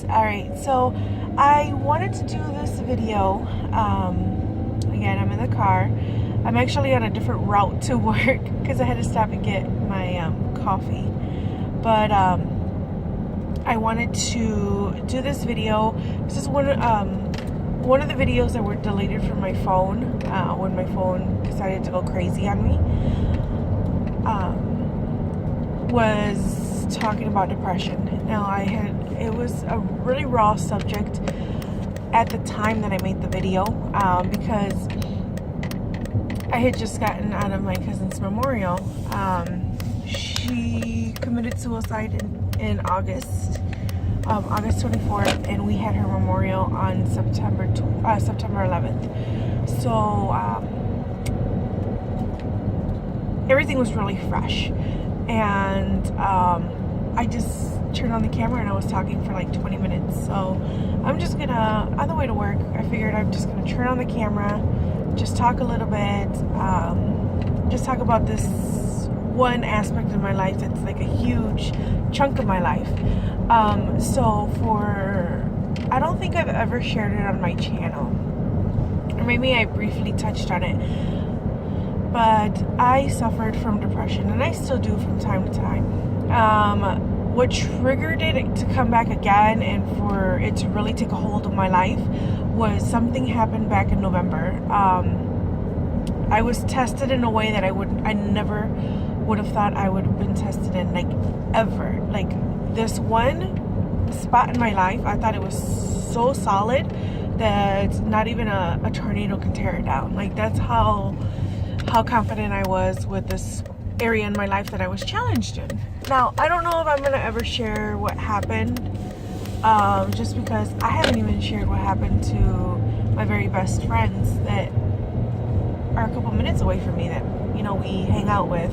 guys. Alright, so I wanted to do this video. Again, I'm in the car. I'm actually on a different route to work because I had to stop and get my coffee. But I wanted to do this video. This is one of the videos that were deleted from my phone when my phone decided to go crazy on me. Was talking about depression. Now it was a really raw subject at the time that I made the video because I had just gotten out of my cousin's memorial. She committed suicide in August 24th, and we had her memorial on September 11th. So everything was really fresh. And I just turned on the camera and I was talking for like 20 minutes. So I'm just gonna, on the way to work, I figured I'm just gonna turn on the camera, just talk a little bit, just talk about this one aspect of my life that's like a huge chunk of my life. I don't think I've ever shared it on my channel, or maybe I briefly touched on it. But I suffered from depression, and I still do from time to time. What triggered it to come back again and for it to really take a hold of my life was something happened back in November. I was tested in a way that I never would have thought I would have been tested in, like, ever. Like, this one spot in my life, I thought it was so solid that not even a tornado can tear it down. Like, that's how confident I was with this area in my life that I was challenged in. Now, I don't know if I'm going to ever share what happened, just because I haven't even shared what happened to my very best friends that are a couple minutes away from me that, you know, we hang out with.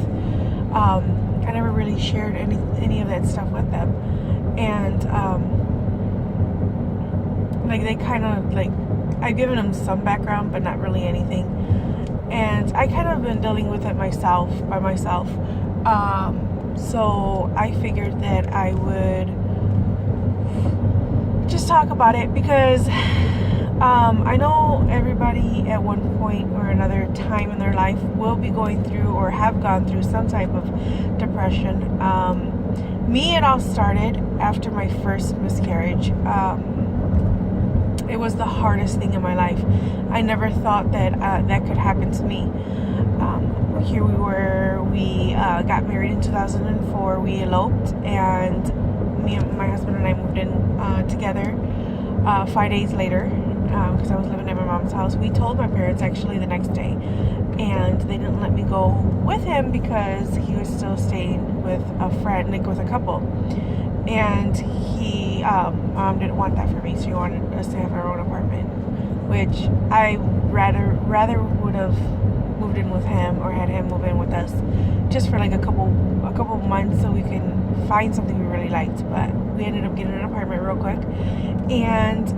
I never really shared any of that stuff with them. And, like, they kind of, like, I've given them some background, but not really anything. And I kind of been dealing with it by myself. So I figured that I would just talk about it because I know everybody at one point or another time in their life will be going through or have gone through some type of depression. Me, it all started after my first miscarriage. It was the hardest thing in my life. I never thought that that could happen to me. Here we were, we got married in 2004, we eloped, and my husband and I moved in together 5 days later, because I was living at my mom's house. We told my parents actually the next day, and they didn't let me go with him because he was still staying with a friend, like with a couple. And mom didn't want that for me, so she wanted us to have our own apartment, which I rather would have moved in with him or had him move in with us just for like a couple months so we can find something we really liked. But we ended up getting an apartment real quick, and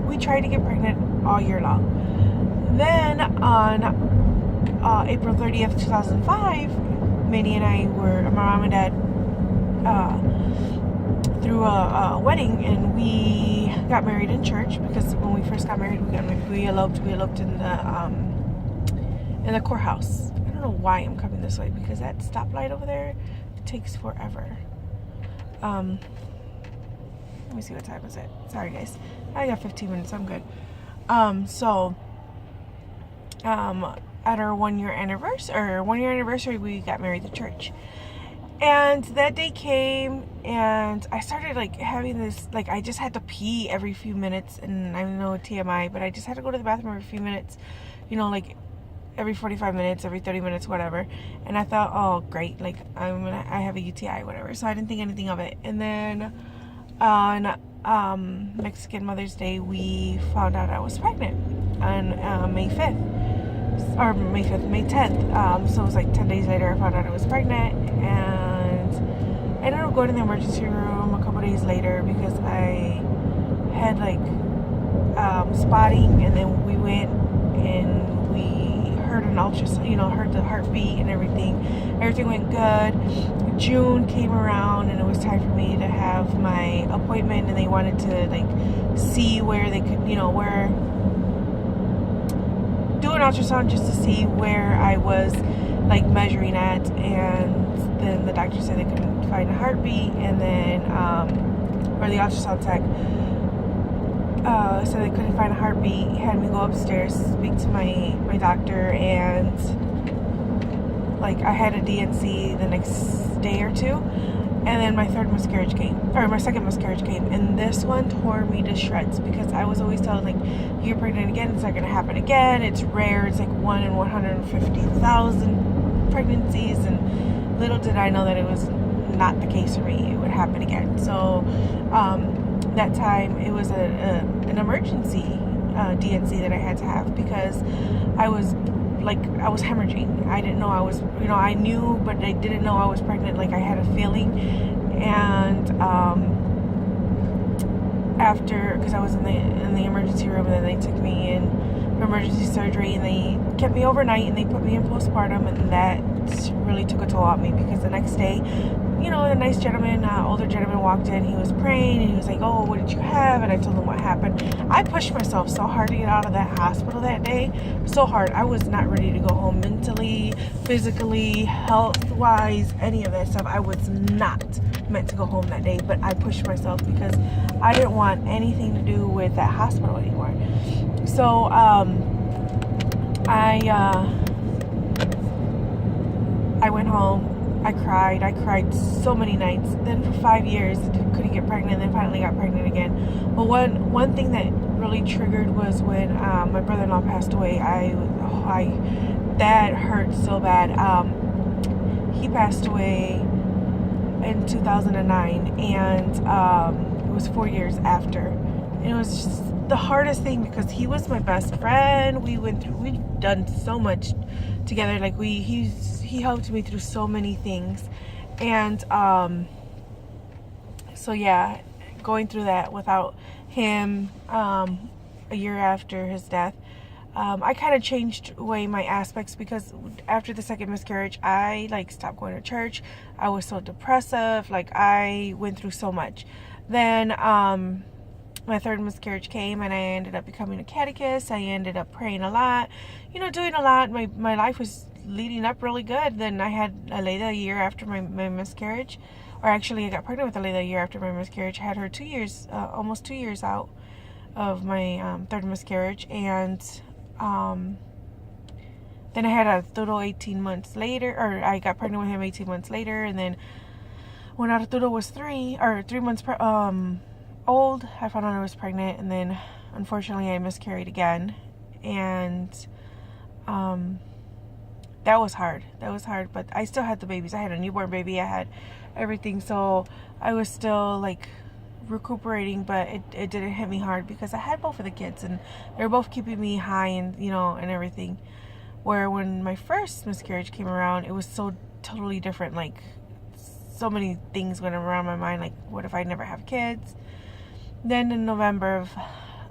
we tried to get pregnant all year long. Then on April 30th, 2005, Minnie and I my mom and dad threw a wedding, and we got married in church because when we first got married, we eloped in the courthouse. I don't know why I'm coming this way because that stoplight over there takes forever. Let me see what time is it. Sorry guys, I got 15 minutes. I'm good. At our 1 year anniversary, we got married at church. And that day came, and I started like having this, like, I just had to pee every few minutes, and I know TMI, but I just had to go to the bathroom every few minutes, you know, like every 45 minutes, every 30 minutes, whatever. And I thought, oh great, like I have a UTI, whatever. So I didn't think anything of it. And then on Mexican Mother's Day, we found out I was pregnant on May 5th, or May 10th. So it was like 10 days later I found out I was pregnant, and I ended up going to the emergency room a couple days later because I had like spotting, and then we went and we heard an ultrasound, you know, heard the heartbeat and everything. Everything went good. June came around and it was time for me to have my appointment, and they wanted to like see where they could, you know, where do an ultrasound just to see where I was like measuring at. And then the doctor said they couldn't find a heartbeat, and then or the ultrasound tech so they couldn't find a heartbeat, had me go upstairs, speak to my doctor, and like I had a DNC the next day or two, and then my second miscarriage came, and this one tore me to shreds, because I was always told, like, you get pregnant again, it's not going to happen again, it's rare, it's like 1 in 150,000 pregnancies, and little did I know that it was not the case for me, it would happen again. So that time it was an emergency DNC that I had to have, because I was hemorrhaging. I didn't know I was, you know, I knew, but I didn't know I was pregnant. Like, I had a feeling. And after, because I was in the emergency room, and then they took me in for emergency surgery, and they kept me overnight, and they put me in postpartum, and that really took a toll on me, because the next day, you know, the nice gentleman, older gentleman walked in, he was praying, and he was like, oh, what did you have? And I told him what happened. I pushed myself so hard to get out of that hospital that day, so hard. I was not ready to go home mentally, physically, health-wise, any of that stuff. I was not meant to go home that day, but I pushed myself because I didn't want anything to do with that hospital anymore. So, I went home. I cried so many nights. Then for 5 years, couldn't get pregnant, then finally got pregnant again. But one thing that really triggered was when my brother-in-law passed away. That hurt so bad. He passed away in 2009, and it was 4 years after. And it was just the hardest thing, because he was my best friend. We've done so much together. Like, he helped me through so many things. And so yeah, going through that without him, a year after his death, I kind of changed away my aspects, because after the second miscarriage, I like stopped going to church. I was so depressive. Like, I went through so much. Then my third miscarriage came, and I ended up becoming a catechist. I ended up praying a lot, you know, doing a lot. My life was leading up really good. Then I had Aleida a year after my miscarriage, or actually I got pregnant with Aleida a year after my miscarriage. I had her 2 years, almost 2 years out of my third miscarriage, and then I had Arturo 18 months later, or I got pregnant with him 18 months later, and then when Arturo was 3 months old, I found out I was pregnant, and then unfortunately I miscarried again, and that was hard, but I still had the babies. I had a newborn baby, I had everything, so I was still like recuperating, but it didn't hit me hard, because I had both of the kids, and they were both keeping me high, and you know, and everything. Where when my first miscarriage came around, it was so totally different. Like, so many things went around my mind, like, what if I never have kids? Then in November of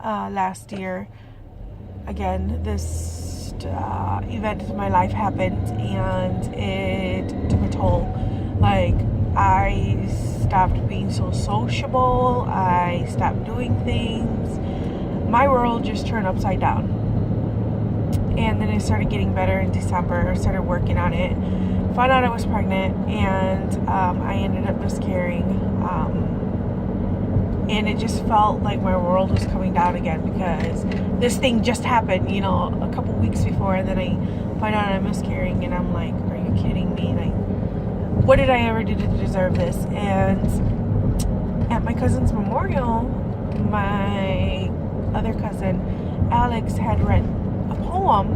last year, again, this event in my life happened, and it took a toll. Like, I stopped being so sociable. I stopped doing things. My world just turned upside down. And then it started getting better in December. I started working on it. Found out I was pregnant, and I ended up miscarrying. And it just felt like my world was coming down again, because this thing just happened, you know, a couple weeks before, and then I find out I'm miscarrying, and I'm like, are you kidding me? Like, what did I ever do to deserve this? And at my cousin's memorial, my other cousin, Alex, had read a poem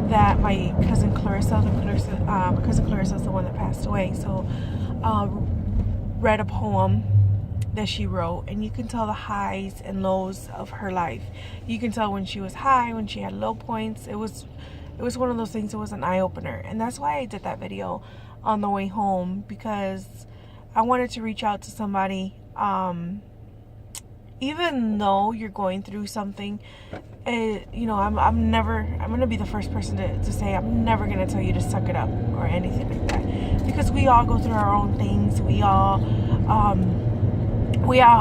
that my cousin Clarissa, my cousin Clarissa is the one that passed away, so read a poem that she wrote, and you can tell the highs and lows of her life. You can tell when she was high, when she had low points. It was one of those things. It was an eye-opener, and that's why I did that video on the way home, because I wanted to reach out to somebody, even though you're going through something, you know, I'm gonna be the first person to say I'm never gonna tell you to suck it up or anything like that, because we all go through our own things. We all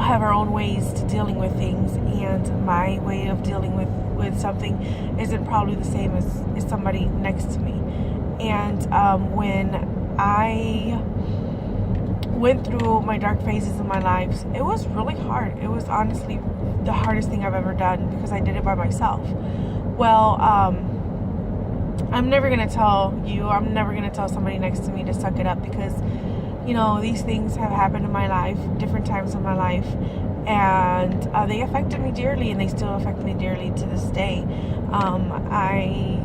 have our own ways to dealing with things, and my way of dealing with something isn't probably the same as somebody next to me. And when I went through my dark phases in my life, it was really hard. It was honestly the hardest thing I've ever done, because I did it by myself. Well, I'm never gonna tell you, I'm never gonna tell somebody next to me to suck it up, because, you know, these things have happened in my life, different times in my life, and they affected me dearly, and they still affect me dearly to this day. I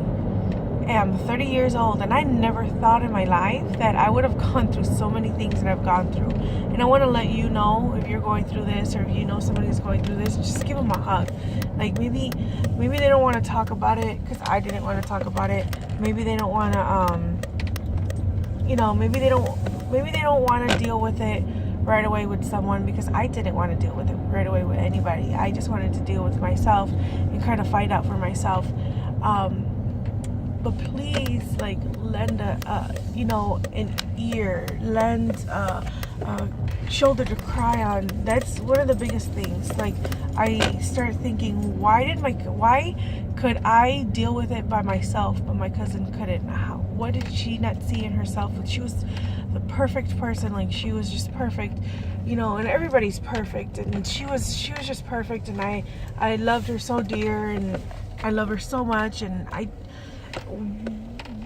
am 30 years old, and I never thought in my life that I would have gone through so many things that I've gone through. And I want to let you know, if you're going through this, or if you know somebody who's going through this, just give them a hug. Like, maybe they don't want to talk about it, because I didn't want to talk about it. Maybe they don't want to, you know, maybe they don't want to deal with it right away with someone, because I didn't want to deal with it right away with anybody. I just wanted to deal with myself and kind of find out for myself. But please, like, lend you know, an ear, lend a shoulder to cry on. That's one of the biggest things. Like, I start thinking, why could I deal with it by myself, but my cousin couldn't? What did she not see in herself? She was the perfect person. Like, she was just perfect, you know, and everybody's perfect, and she was just perfect, and I loved her so dear, and I love her so much. And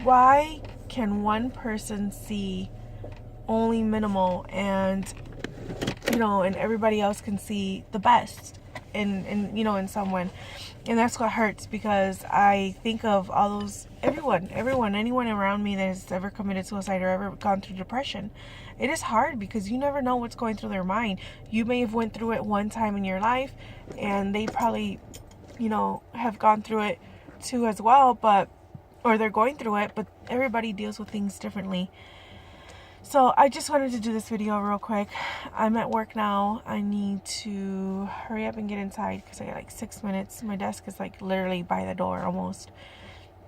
why can one person see only minimal, and, you know, and everybody else can see the best in you know, in someone? And that's what hurts, because I think of all those, anyone around me that has ever committed suicide or ever gone through depression. It is hard, because you never know what's going through their mind. You may have went through it one time in your life, and they probably, you know, have gone through it too as well, or they're going through it, but everybody deals with things differently. So I just wanted to do this video real quick. I'm at work now. I need to hurry up and get inside, because I got like 6 minutes. My desk is like literally by the door almost.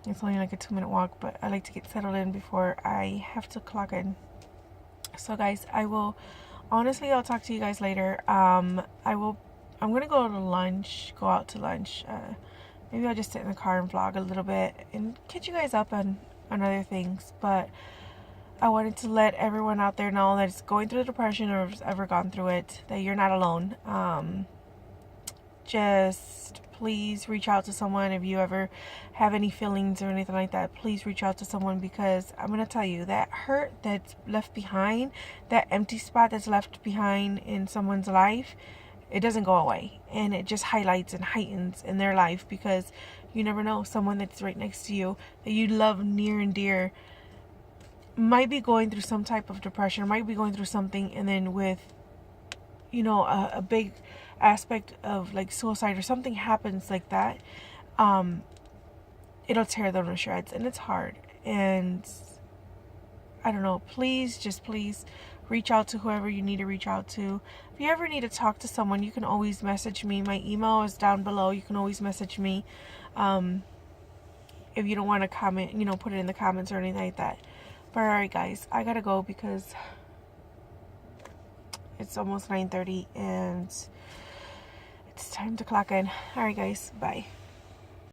It's only like a 2-minute walk, but I like to get settled in before I have to clock in. So guys, I'll talk to you guys later. I'm gonna go out to lunch. Maybe I'll just sit in the car and vlog a little bit and catch you guys up on other things. But I wanted to let everyone out there know that's going through depression, or has ever gone through it, that you're not alone. Just please reach out to someone. If you ever have any feelings or anything like that, please reach out to someone, because I'm going to tell you, that hurt that's left behind, that empty spot that's left behind in someone's life, it doesn't go away, and it just highlights and heightens in their life, because you never know, someone that's right next to you that you love near and dear might be going through some type of depression, might be going through something, and then with, you know, a big aspect of like suicide or something happens like that, it'll tear them to shreds, and it's hard. And I don't know, please reach out to whoever you need to reach out to. If you ever need to talk to someone, you can always message me. My email is down below. You can always message me. If you don't want to comment, you know, put it in the comments or anything like that. But alright guys, I gotta go, because it's almost 9:30 and it's time to clock in. Alright guys, bye.